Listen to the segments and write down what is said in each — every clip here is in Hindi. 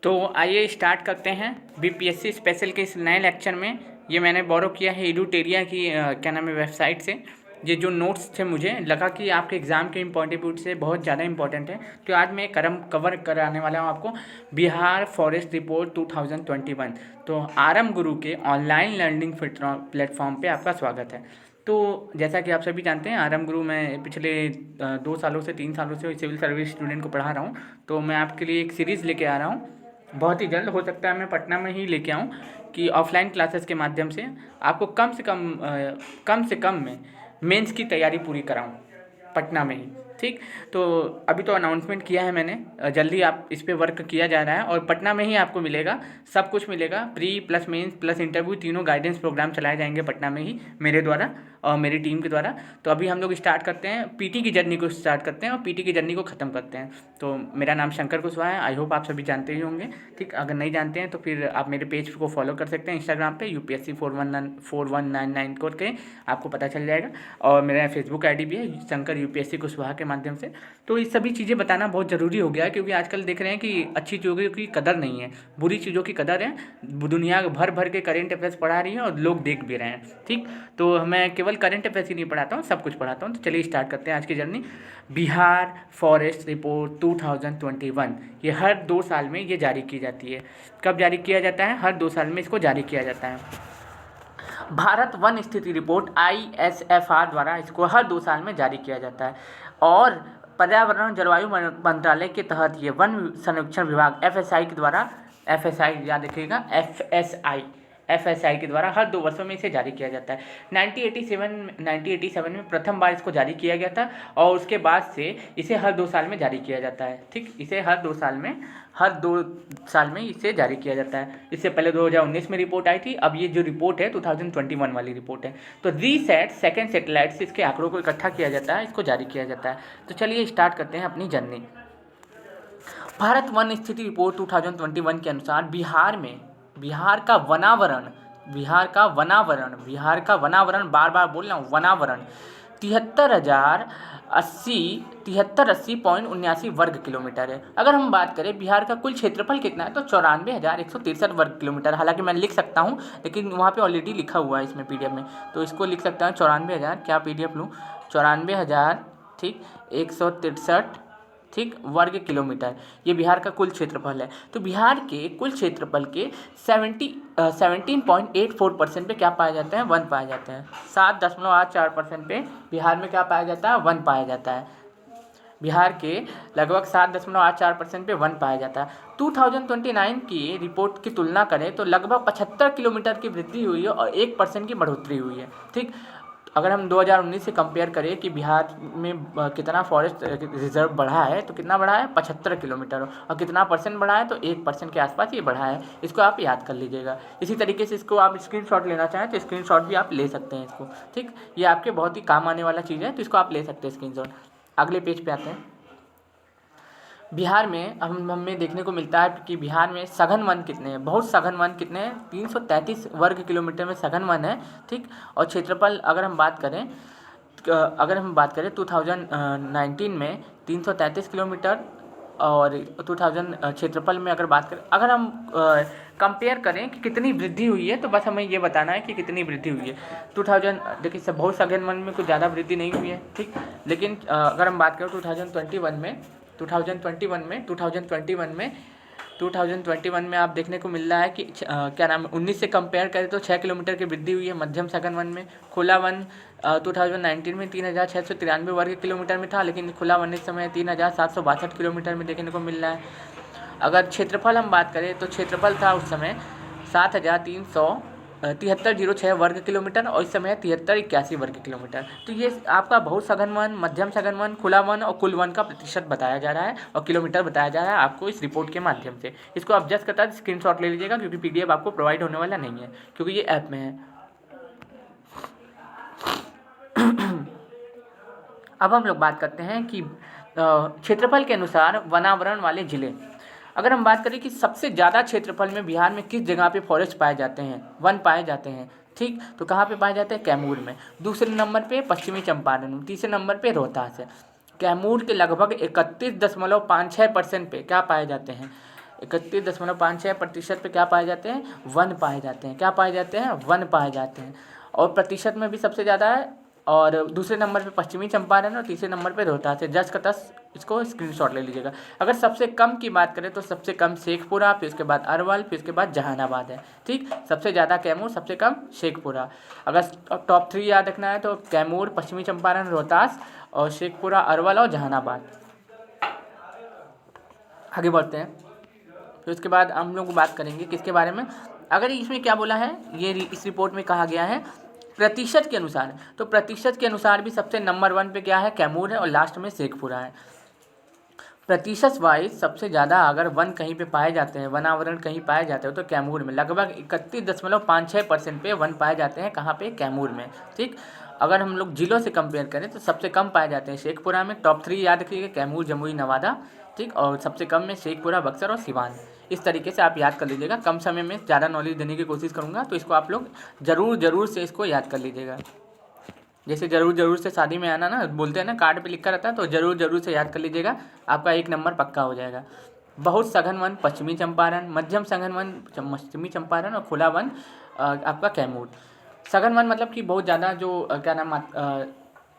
तो आइए स्टार्ट करते हैं बीपीएससी स्पेशल के इस नए लेक्चर में। ये मैंने बोरो किया है एडुटेरिया की क्या नाम है वेबसाइट से। ये जो नोट्स थे मुझे लगा कि आपके एग्ज़ाम के पॉइंट ऑफ से बहुत ज़्यादा इंपॉर्टेंट है, तो आज मैं कवर कराने वाला हूँ आपको बिहार फॉरेस्ट रिपोर्ट 2021। तो आरएम गुरु के ऑनलाइन लर्निंग प्लेटफॉर्म पे आपका स्वागत है। तो जैसा कि आप सभी जानते हैं, आरएम गुरु मैं पिछले 2 सालों से 3 सालों से सिविल सर्विस स्टूडेंट को पढ़ा रहा हूँ। तो मैं आपके लिए एक सीरीज़ लेके आ रहा हूँ, बहुत ही जल्द हो सकता है मैं पटना में ही लेके आऊँ कि ऑफलाइन क्लासेस के माध्यम से आपको कम से कम में मेंस की तैयारी पूरी कराऊँ पटना में ही। ठीक, तो अभी तो अनाउंसमेंट किया है मैंने, जल्दी आप इस पे वर्क किया जा रहा है और पटना में ही आपको मिलेगा, सब कुछ मिलेगा। Pre plus mains plus interview तीनों गाइडेंस प्रोग्राम चलाए जाएंगे पटना में ही मेरे द्वारा और मेरी टीम के द्वारा। तो अभी हम लोग स्टार्ट करते हैं, पीटी की जर्नी को स्टार्ट करते हैं और पीटी की जर्नी को ख़त्म करते हैं। तो मेरा नाम शंकर कुशवाहा है, आई होप आप सभी जानते ही होंगे। ठीक, अगर नहीं जानते हैं तो फिर आप मेरे पेज को फॉलो कर सकते हैं इंस्टाग्राम पे यूपीएससी 4199 करके, आपको पता चल जाएगा। और मेरा फेसबुक आईडी भी है शंकर यूपीएससी कुशवाहा के माध्यम से। तो ये सभी चीज़ें बताना बहुत ज़रूरी हो गया है, क्योंकि आजकल देख रहे हैं कि अच्छी चीज़ों की कदर नहीं है, बुरी चीज़ों की कदर है। दुनिया भर भर के करेंट अफेयर्स पढ़ा रही है और लोग देख भी रहे हैं। ठीक, तो मैं केवल करंट अफेयर्स ही नहीं पढ़ाता हूँ, सब कुछ पढ़ाता हूँ। तो चलिए स्टार्ट करते हैं आज की जर्नी। बिहार फॉरेस्ट रिपोर्ट 2021, ये हर 2 साल में ये जारी की जाती है। कब जारी किया जाता है? हर 2 साल में इसको जारी किया जाता है। भारत वन स्थिति रिपोर्ट ISFR द्वारा इसको हर 2 साल में जारी किया जाता है। और पर्यावरण जलवायु मंत्रालय के तहत ये वन संरक्षण विभाग FSI के द्वारा, FSI याद रखिएगा, FSI के द्वारा हर 2 वर्षों में इसे जारी किया जाता है। 1987 में प्रथम बार इसको जारी किया गया था और उसके बाद से इसे हर 2 साल में जारी किया जाता है। ठीक, इसे हर 2 साल में इसे जारी किया जाता है। इससे पहले 2019 में रिपोर्ट आई थी, अब ये जो रिपोर्ट है 2021 वाली रिपोर्ट है। तो रीसेट सेकेंड सैटेलाइट से इसके आंकड़ों को इकट्ठा किया जाता है, इसको जारी किया जाता है। तो चलिए स्टार्ट करते हैं अपनी जर्नी। भारत वन स्थिति रिपोर्ट 2021 के अनुसार बिहार का वनावरण बार बार बोल रहा हूँ, वनावरण 7380.79 वर्ग किलोमीटर है। अगर हम बात करें बिहार का कुल क्षेत्रफल कितना है तो 94,163 वर्ग किलोमीटर। हालांकि मैं लिख सकता हूँ, लेकिन वहाँ पे ऑलरेडी लिखा हुआ है इसमें पीडीएफ में, तो इसको लिख सकता हूँ 94,000, क्या पीडीएफ लूँ, 94,000 ठीक 163 ठीक वर्ग किलोमीटर। ये बिहार का कुल क्षेत्रफल है। तो बिहार के कुल क्षेत्रफल के 17.84% पे क्या पाया जाता है? वन पाया जाता है। 7.84% पे बिहार में क्या पाया जाता है? वन पाया जाता है। बिहार के लगभग 7.84% पे वन पाया जाता है। 2029 की रिपोर्ट की तुलना करें तो लगभग 75 किलोमीटर की वृद्धि हुई है और 1% की बढ़ोतरी हुई है। ठीक, अगर हम 2019 से कंपेयर करें कि बिहार में कितना फॉरेस्ट रिजर्व बढ़ा है, तो कितना बढ़ा है? 75 किलोमीटर। और कितना परसेंट बढ़ा है? तो 1% के आसपास ये बढ़ा है। इसको आप याद कर लीजिएगा। इसी तरीके से इसको आप स्क्रीनशॉट लेना चाहें तो स्क्रीनशॉट भी आप ले सकते हैं इसको। ठीक, ये आपके बहुत ही काम आने वाला चीज़ है, तो इसको आप ले सकते हैं स्क्रीनशॉट। अगले पेज पे आते हैं। बिहार में हमें देखने को मिलता है कि बिहार में सघन वन कितने हैं? बहुत सघन वन कितने हैं? 333 वर्ग किलोमीटर में सघन वन है। ठीक, और क्षेत्रफल अगर हम बात करें 2019 में 333 किलोमीटर और 2000 क्षेत्रफल में अगर हम कंपेयर करें कि कितनी वृद्धि हुई है, तो बस हमें ये बताना है कि कितनी वृद्धि हुई है। 2000 देखिए सब बहुत सघन वन में कुछ ज़्यादा वृद्धि नहीं हुई है। ठीक, लेकिन अगर हम बात करें 2021 में आप देखने को मिल रहा है कि क्या नाम है, 19 से कंपेयर करें तो 6 किलोमीटर की वृद्धि हुई है मध्यम सघन वन में। खुला वन 2019 में 3,693 वर्ग किलोमीटर में था, लेकिन खुला वन इस समय 3,762 किलोमीटर में देखने को मिल रहा है। अगर क्षेत्रफल हम बात करें तो क्षेत्रफल था उस समय 7,373.06 वर्ग किलोमीटर और इस समय 7381 वर्ग किलोमीटर। तो ये आपका बहुत सघन वन, मध्यम सघन वन, खुला वन और कुल वन का प्रतिशत बताया जा रहा है और किलोमीटर बताया जा रहा है आपको इस रिपोर्ट के माध्यम से। इसको आप जस्ट करता स्क्रीनशॉट ले लीजिएगा, क्योंकि पीडीएफ आपको प्रोवाइड होने वाला नहीं है, क्योंकि ये ऐप में है। अब हम लोग बात करते हैं कि क्षेत्रफल के अनुसार वनावरण वाले जिले। अगर हम बात करें कि सबसे ज़्यादा क्षेत्रफल में बिहार में किस जगह पे फॉरेस्ट पाए जाते हैं, वन पाए जाते हैं, ठीक, तो कहाँ पे पाए जाते हैं? कैमूर में। दूसरे नंबर पे पश्चिमी चंपारण में। तीसरे नंबर पे रोहतास है। कैमूर के लगभग 31.56% पे क्या पाए जाते हैं? 31.56% पे क्या पाए जाते हैं? वन पाए जाते हैं। क्या पाए जाते हैं? वन पाए जाते हैं। और प्रतिशत में भी सबसे ज़्यादा है। और दूसरे नंबर पे पश्चिमी चंपारण और तीसरे नंबर पे रोहतास है। 10 का 10 इसको स्क्रीनशॉट ले लीजिएगा। अगर सबसे कम की बात करें तो सबसे कम शेखपुरा, फिर उसके बाद अरवल, फिर उसके बाद जहानाबाद है। ठीक, सबसे ज़्यादा कैमूर, सबसे कम शेखपुरा। अगर टॉप 3 याद रखना है तो कैमूर, पश्चिमी चंपारण, रोहतास और शेखपुरा, अरवल और जहानाबाद। आगे बढ़ते हैं। फिर उसके बाद हम लोग बात करेंगे किसके बारे में। अगर इसमें क्या बोला है, ये इस रिपोर्ट में कहा गया है प्रतिशत के अनुसार, तो प्रतिशत के अनुसार भी सबसे नंबर 1 पे क्या है? कैमूर है और लास्ट में शेखपुरा है। प्रतिशत वाइज सबसे ज़्यादा अगर वन कहीं पे पाए जाते हैं, वनावरण कहीं पाए जाते हैं तो कैमूर में लगभग 31.56% पे वन पाए जाते हैं। कहाँ पे? कैमूर में। ठीक, अगर हम लोग जिलों से कंपेयर करें तो सबसे कम पाए जाते हैं शेखपुरा में। टॉप 3 याद रखिएगा, कैमूर, जमुई, नवादा। ठीक, और सबसे कम में शेखपुरा, बक्सर और सिवान। इस तरीके से आप याद कर लीजिएगा। कम समय में ज़्यादा नॉलेज देने की कोशिश करूँगा, तो इसको आप लोग ज़रूर से इसको याद कर लीजिएगा। जैसे ज़रूर से शादी में आना ना बोलते हैं ना, कार्ड पे लिखा रहता है, तो ज़रूर से याद कर लीजिएगा, आपका 1 नंबर पक्का हो जाएगा। बहुत सघन वन पश्चिमी चंपारण, मध्यम सघन वन पश्चिमी चंपारण और खुला वन आपका कैमूर। सघन वन मतलब कि बहुत ज़्यादा जो क्या नाम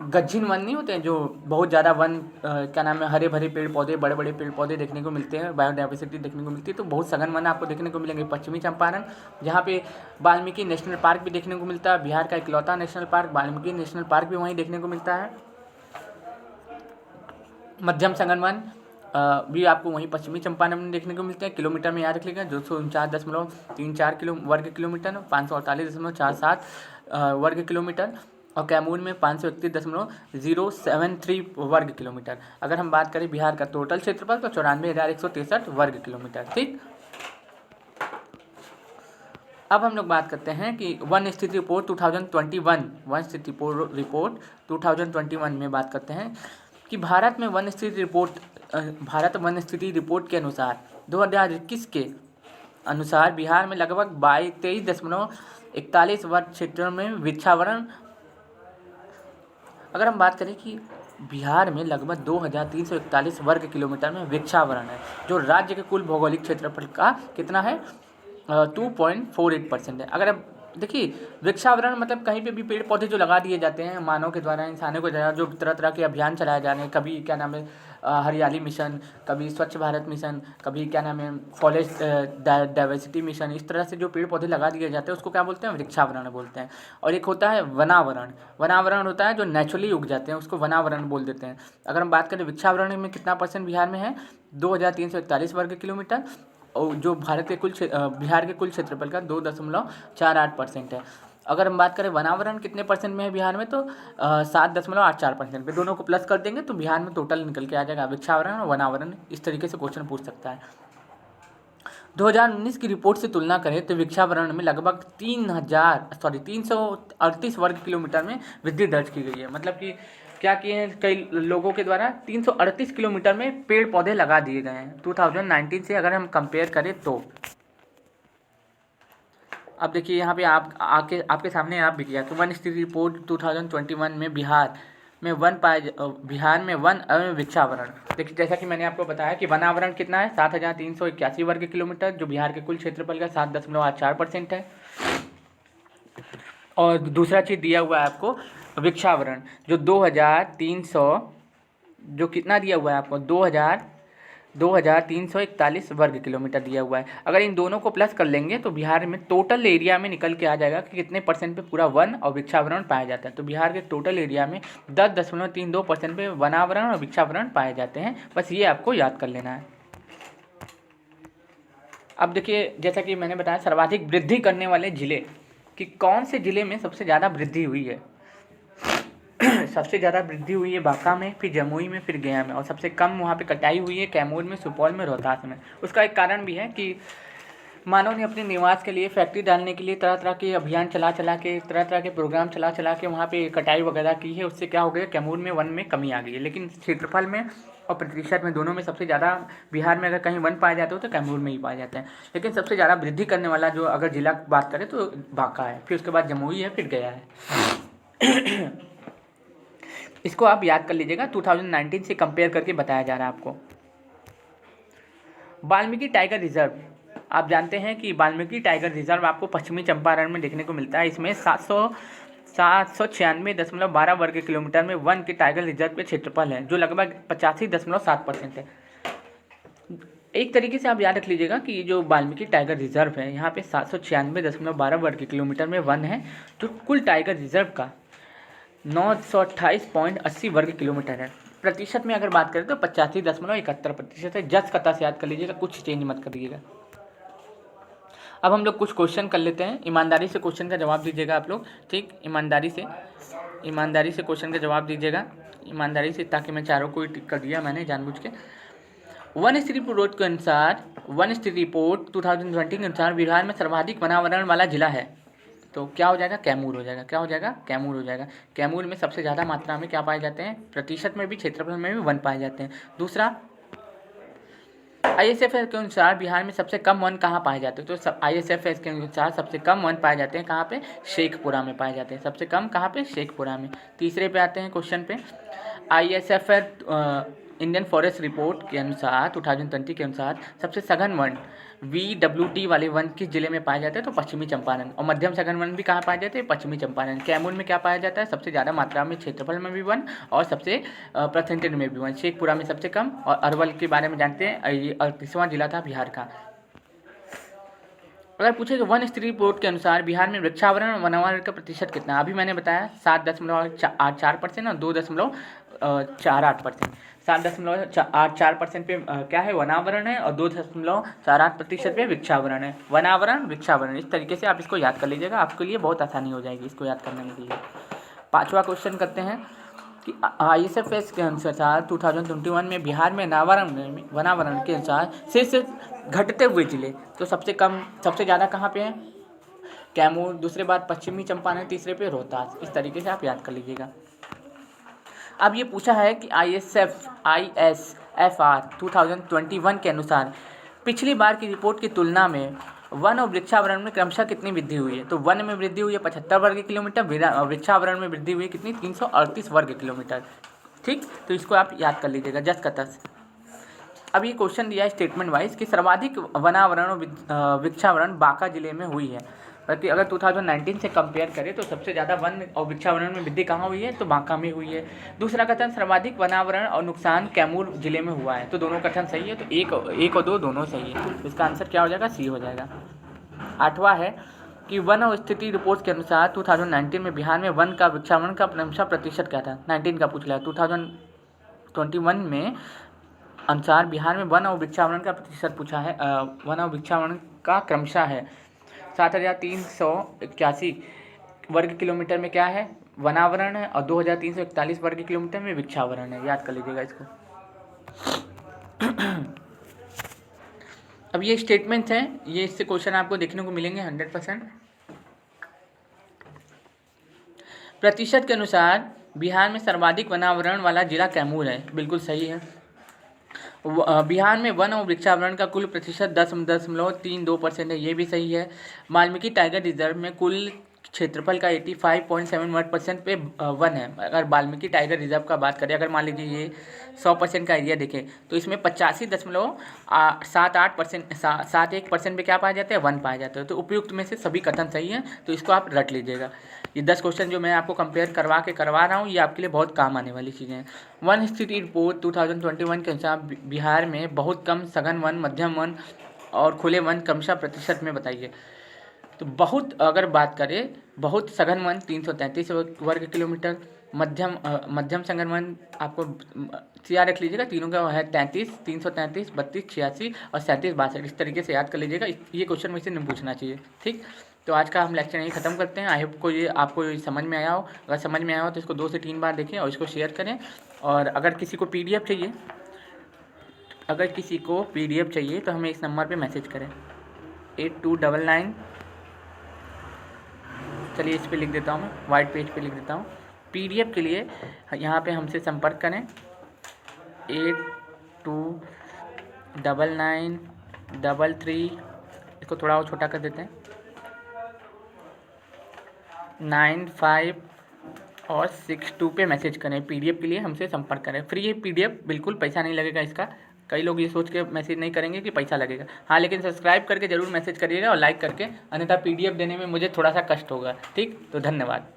गज्जिन वन नहीं होते हैं, जो बहुत ज़्यादा वन क्या नाम है, हरे भरे पेड़ पौधे, बड़े बड़े पेड़ पौधे देखने को मिलते हैं, बायोडाइवर्सिटी देखने को मिलती है, तो बहुत सघन वन आपको देखने को मिलेंगे पश्चिमी चंपारण, जहाँ पे वाल्मीकि नेशनल पार्क भी देखने को मिलता है। बिहार का इकलौता national park Valmiki national park भी वहीं देखने को मिलता है। मध्यम सघन वन भी आपको वहीं पश्चिमी चंपारण में देखने को मिलते हैं। किलोमीटर में याद रख लीजिएगा, 249.34 वर्ग किलोमीटर, 548.47 वर्ग किलोमीटर। और कैमूर में 531.073 वर्ग किलोमीटर। अगर हम बात करें बिहार का टोटल क्षेत्रफल तो 94,163 वर्ग किलोमीटर। ठीक, अब हम लोग बात करते हैं कि वन स्थिति रिपोर्ट 2021, वन स्थिति रिपोर्ट 2021 में बात करते हैं कि भारत वन स्थिति रिपोर्ट के अनुसार 2021 के अनुसार बिहार में लगभग 23.41 वर्ग क्षेत्रों में वृक्षावरण। अगर हम बात करें कि बिहार में लगभग 2341 वर्ग किलोमीटर में वृक्षावरण है, जो राज्य के कुल भौगोलिक क्षेत्रफल का कितना है? 2.48% है। अगर अब देखिए, वृक्षावरण मतलब कहीं पे भी पेड़ पौधे जो लगा दिए जाते हैं मानव के द्वारा, इंसानों के द्वारा, जो तरह तरह के अभियान चलाए जा रहे हैं, कभी क्या नाम है हरियाली मिशन, कभी स्वच्छ भारत मिशन, कभी क्या नाम है फॉरेस्ट डाइवर्सिटी मिशन, इस तरह से जो पेड़ पौधे लगा दिए जाते हैं उसको क्या बोलते हैं? वृक्षावरण बोलते हैं। और एक होता है वनावरण। वनावरण होता है जो नेचुरली उग जाते हैं, उसको वनावरण बोल देते हैं। अगर हम बात करें वृक्षावरण में कितना % बिहार में है? 2341 वर्ग किलोमीटर, और जो बिहार के कुल क्षेत्रफल का 2.48% है। अगर हम बात करें वनावरण कितने % में है बिहार में, तो 7.84% पे। दोनों को प्लस कर देंगे तो बिहार में टोटल निकल के आ जाएगा वृक्षावरण और वनावरण। इस तरीके से क्वेश्चन पूछ सकता है। 2019 की रिपोर्ट से तुलना करें तो वृक्षावरण में लगभग 338 वर्ग किलोमीटर में वृद्धि दर्ज की गई है। मतलब कि क्या किए हैं कई लोगों के द्वारा? 338 किलोमीटर में पेड़ पौधे लगा दिए गए हैं 2019 से अगर हम कंपेयर करें तो। अब देखिए यहाँ पे आपके सामने आप भी किया कि वन स्थिति रिपोर्ट 2021 में बिहार में वन एवं वृक्षावरण। देखिए जैसा कि मैंने आपको बताया कि वनावरण कितना है? 7,381 वर्ग किलोमीटर, जो बिहार के कुल क्षेत्रफल का 7.84% है। और दूसरा चीज़ दिया हुआ है आपको वृक्षावरण, जो 2300, जो कितना दिया हुआ है आपको? 2341 वर्ग किलोमीटर दिया हुआ है। अगर इन दोनों को प्लस कर लेंगे तो बिहार में टोटल एरिया में निकल के आ जाएगा कि कितने % पे पूरा वन और वृक्षावरण पाया जाता है। तो बिहार के टोटल एरिया में 10.32% पे वनावरण और वृक्षावरण पाए जाते हैं। बस ये आपको याद कर लेना है। अब देखिए जैसा कि मैंने बताया सर्वाधिक वृद्धि करने वाले जिले कि कौन से जिले में सबसे ज़्यादा वृद्धि हुई है। सबसे ज़्यादा वृद्धि हुई है बांका में, फिर जमुई में, फिर गया में, और सबसे कम वहाँ पे कटाई हुई है कैमूर में, सुपौल में, रोहतास में। उसका एक कारण भी है कि मानव ने अपने निवास के लिए, फैक्ट्री डालने के लिए तरह तरह के अभियान चला के, तरह तरह के प्रोग्राम चला के वहाँ पे कटाई वगैरह की है। उससे क्या हो गया? कैमूर में वन में कमी आ गई है। लेकिन क्षेत्रफल में और प्रतिशत में दोनों में सबसे ज़्यादा बिहार में अगर कहीं वन पाए जाते हो तो कैमूर में ही पाए जाते हैं। लेकिन सबसे ज़्यादा वृद्धि करने वाला जो अगर जिला की बात करें तो बांका है, फिर उसके बाद जमुई है, फिर गया है। इसको आप याद कर लीजिएगा, 2019 से कंपेयर करके बताया जा रहा है आपको। वाल्मीकि टाइगर रिजर्व, आप जानते हैं कि वाल्मीकि टाइगर रिजर्व आपको पश्चिमी चंपारण में देखने को मिलता है। इसमें 796.12 वर्ग किलोमीटर में वन के टाइगर रिजर्व के क्षेत्रफल है, जो लगभग 85.7% है। एक तरीके से आप याद रख लीजिएगा कि जो वाल्मीकि टाइगर रिजर्व है, यहाँ पे 796.12 वर्ग किलोमीटर में वन है, जो कुल टाइगर रिजर्व का 928.80 वर्ग किलोमीटर है। प्रतिशत में अगर बात करें तो 85.71% है। जस्ट कता से याद कर लीजिएगा, कुछ चेंज मत करिएगा। अब हम लोग कुछ क्वेश्चन कर लेते हैं। ईमानदारी से क्वेश्चन का जवाब दीजिएगा आप लोग, ठीक। ईमानदारी से क्वेश्चन का जवाब दीजिएगा, ईमानदारी से, ताकि मैं चारों को टिक कर दिया मैंने जानबूझ के। वन स्थिति रिपोर्ट के अनुसार, वन स्थिति रिपोर्ट 2020 के अनुसार बिहार में सर्वाधिक वनावरण वाला जिला है, तो क्या हो जाएगा? कैमूर हो जाएगा। क्या हो जाएगा? कैमूर हो जाएगा। कैमूर में सबसे ज़्यादा मात्रा में क्या पाए जाते हैं? प्रतिशत में भी, क्षेत्रफल में भी वन पाए जाते हैं। दूसरा, ISFS के अनुसार बिहार में सबसे कम वन कहाँ पाए जाते हैं? तो ISFS के अनुसार सबसे कम वन पाए जाते हैं कहाँ पे? शेखपुरा में पाए जाते हैं। सबसे कम कहाँ पे? शेखपुरा में। तीसरे पे आते हैं क्वेश्चन पे। ISFS इंडियन फॉरेस्ट रिपोर्ट के अनुसार 2020 के अनुसार सबसे सघन वन VWT वाले वन किस जिले में पाए जाते हैं? तो पश्चिमी चंपारण। और मध्यम सघन वन भी कहाँ पाए जाते हैं? पश्चिमी चंपारण। कैमूर में क्या पाया जाता है? सबसे ज़्यादा मात्रा में, क्षेत्रफल में भी वन और सबसे परसेंटेज में भी वन। शेखपुरा में सबसे कम। और अरवल के बारे में जानते हैं, ये 38वां जिला था बिहार का। अगर पूछे कि वन स्थिति रिपोर्ट के अनुसार बिहार में वृक्षावरण और वनावरण का प्रतिशत कितना है? अभी मैंने बताया 7.84% और 2.48%। 7.84% पे क्या है? वनावरण है, और 2.48% पे वृक्षावरण है। वृक्षावरण, इस तरीके से आप इसको याद कर लीजिएगा, आपके लिए बहुत आसानी हो जाएगी इसको याद करने के लिए। पांचवा क्वेश्चन करते हैं कि ISFS के अनुसार 2021 में बिहार में वनावरण के अनुसार से घटते हुए जिले, तो सबसे कम, सबसे ज़्यादा कहाँ पे है? कैमूर। दूसरे बात पश्चिमी चंपारण, तीसरे पे रोहतास। इस तरीके से आप याद कर लीजिएगा। अब ये पूछा है कि ISFR 2021 के अनुसार पिछली बार की रिपोर्ट की तुलना में वन और वृक्षावरण में क्रमशः कितनी वृद्धि हुई है? तो वन में वृद्धि हुई है 75 वर्ग किलोमीटर, वृक्षावरण में वृद्धि हुई है कितनी? 338 वर्ग किलोमीटर, ठीक। तो इसको आप याद कर लीजिएगा, जस्ट कतस। अब ये क्वेश्चन दिया है स्टेटमेंट वाइज कि सर्वाधिक वनावरण और वृक्षावरण बांका जिले में हुई है। बल्कि अगर 2019 से कंपेयर करें तो सबसे ज़्यादा वन और वृक्षावरण में वृद्धि कहाँ हुई है? तो बांका में हुई है। दूसरा कथन, सर्वाधिक वनावरण और नुकसान कैमूर जिले में हुआ है, तो दोनों कथन सही है। तो एक और दो दोनों सही है, तो इसका आंसर क्या हो जाएगा? सी हो जाएगा। आठवां है कि वन और स्थिति रिपोर्ट के अनुसार 2019 में बिहार में वन का वृक्षावरण का क्रमशः प्रतिशत क्या था? 19 का पूछ लिया। 2021 में अनुसार बिहार में वन और वृक्षावरण का प्रतिशत पूछा है। वन और वृक्षावरण का क्रमशः है 7,381 वर्ग किलोमीटर में क्या है? वनावरण है, और 2,341 वर्ग किलोमीटर में वृक्षावरण है। याद कर लीजिएगा इसको। अब ये स्टेटमेंट्स हैं, ये इससे क्वेश्चन आपको देखने को मिलेंगे 100%। प्रतिशत के अनुसार बिहार में सर्वाधिक वनावरण वाला जिला कैमूर है, बिल्कुल सही है। बिहार में वन और वृक्षावरण का कुल प्रतिशत 10.32% है, ये भी सही है। वाल्मीकि टाइगर रिजर्व में कुल क्षेत्रफल का 85.71% पे वन है। अगर वाल्मीकि टाइगर रिजर्व का बात करें, अगर मान लीजिए ये 100% का एरिया देखें तो इसमें 85.71% पे क्या पाया जाता है? वन पाया जाता है। तो उपयुक्त में से सभी कथन सही है, तो इसको आप रट लीजिएगा। ये 10 क्वेश्चन जो मैं आपको कंपेयर करवा रहा हूँ, ये आपके लिए बहुत काम आने वाली चीज़ें हैं। वन स्थिति रिपोर्ट 2021 के अनुसार बिहार में बहुत कम सघन वन, मध्यम वन और खुले वन क्रमशः प्रतिशत में बताइए। तो बहुत, अगर बात करें, बहुत सघन वन 333 वर्ग किलोमीटर, मध्यम सघन वन आपको याद रख लीजिएगा, तीनों का है 33, 333, 32, 86 और 37, 62। इस तरीके से याद कर लीजिएगा, ये क्वेश्चन में से नहीं पूछना चाहिए, ठीक। तो आज का हम लेक्चर यहीं ख़त्म करते हैं। आई होप को ये आपको समझ में आया हो। अगर समझ में आया हो तो इसको 2 से 3 बार देखें और इसको शेयर करें। और अगर किसी को PDF चाहिए तो हमें इस नंबर पे मैसेज करें 8299। चलिए इस पे लिख देता हूँ, मैं वाइट पेज पे लिख देता हूँ। PDF के लिए यहाँ पे हमसे संपर्क करें 829933, इसको थोड़ा और छोटा कर देते हैं, 95 और 62 पे मैसेज करें। PDF के लिए हमसे संपर्क करें। फ्री है PDF, बिल्कुल पैसा नहीं लगेगा इसका। कई लोग ये सोच के मैसेज नहीं करेंगे कि पैसा लगेगा। हाँ, लेकिन सब्सक्राइब करके ज़रूर मैसेज करिएगा और लाइक करके, अन्यथा PDF देने में मुझे थोड़ा सा कष्ट होगा। ठीक, तो धन्यवाद।